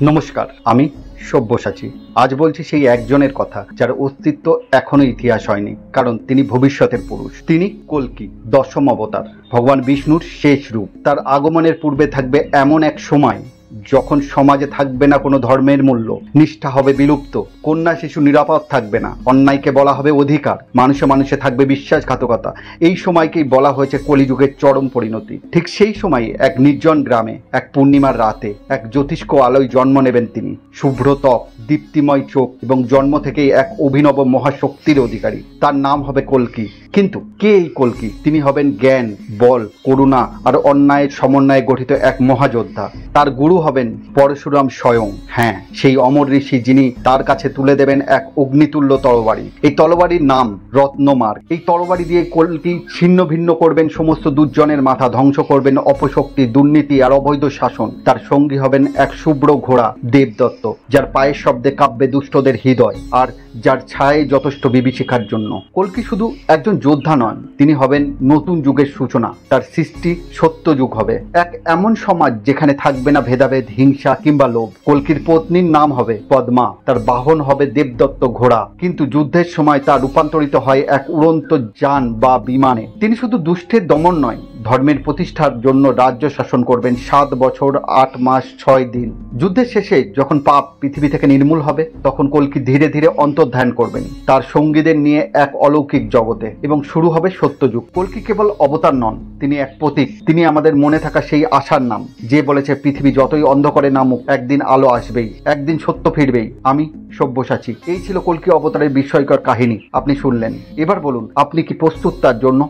নমস্কার, আমি সব্যসাচী। আজ বলছি সেই একজনের কথা যার অস্তিত্ব এখনো ইতিহাস হয়নি, কারণ তিনি ভবিষ্যতের পুরুষ। তিনি কল্কি, দশম অবতার, ভগবান বিষ্ণুর শেষ রূপ। তার আগমনের পূর্বে থাকবে এমন এক সময় যখন সমাজে থাকবে না কোনো ধর্মের মূল্য, নিষ্ঠা হবে বিলুপ্ত, কন্যা শিশু নিরাপদ থাকবে না, অন্যায়কে বলা হবে অধিকার, মানুষে মানুষে থাকবে বিশ্বাসঘাতকতা। এই সময়কেই বলা হয়েছে কলিযুগের চরম পরিণতি। ঠিক সেই সময় এক নির্জন গ্রামে এক পূর্ণিমার রাতে এক জ্যোতিষ্ক আলোয় জন্ম নেবেন তিনি। শুভ্র ত্বক, দীপ্তিময় চোখ এবং জন্ম থেকেই এক অভিনব মহাশক্তির অধিকারী। তার নাম হবে কল্কি। কিন্তু কে এই কল্কি? তিনি হবেন জ্ঞান, বল, করুণা আর অন্যায়ের সমন্বয়ে গঠিত এক মহাযোদ্ধা। তার গুরু হবেন পরশুরাম স্বয়ং। হ্যাঁ, সেই অমর ঋষি, যিনি তার কাছে তুলে দেবেন এক অগ্নিতুল্য তরবারি। এই তরবারির নাম রত্নমার্গ। এই তরবারি দিয়ে কল্কি ছিন্ন ভিন্ন করবেন সমস্ত দুর্জনের মাথা, ধ্বংস করবেন অপশক্তি, দুর্নীতি আর অবৈধ শাসন। তার সঙ্গী হবেন এক শুভ্র ঘোড়া, দেবদত্ত, যার পায়ের শব্দে কাঁপবে দুষ্টদের হৃদয় আর যার ছায় যথেষ্ট বিভীষিকার জন্য। কল্কি শুধু একজন যোদ্ধা নন, তিনি হবেন নতুন যুগের সূচনা। তার সৃষ্টি সত্য যুগ হবে, এক এমন সমাজ যেখানে থাকবে না ভেদাভেদ, হিংসা কিংবা লোভ। কল্কির পত্নীর নাম হবে পদ্মা, তার বাহন হবে দেবদত্ত ঘোড়া। কিন্তু যুদ্ধের সময় তা রূপান্তরিত হয় এক উড়ন্ত যান বা বিমানে। তিনি শুধু দুষ্টের দমন নয়, ধর্মের প্রতিষ্ঠার জন্য রাজ্য শাসন করবেন 7 বছর 8 মাস 6 দিন। যুদ্ধের শেষে যখন পাপ পৃথিবী থেকে নির্মূল হবে, তখন কল্কি ধীরে ধীরে অন্তর্ধান করবেন তার সঙ্গীদের নিয়ে এক অলৌকিক জগতে, এবং শুরু হবে সত্যযুগ। কল্কি কেবল অবতার নন, তিনি এক প্রতীক। তিনি আমাদের মনে থাকা সেই আশার নাম, যে বলেছে পৃথিবী যতই অন্ধকারে নামুক, একদিন আলো আসবেই, একদিন সত্য ফিরবেই। আমি সব্যসাচী। এই ছিল কল্কি অবতারের বিস্ময়কর কাহিনী। আপনি শুনলেন। এবার বলুন, আপনি কি প্রস্তুত তার জন্য?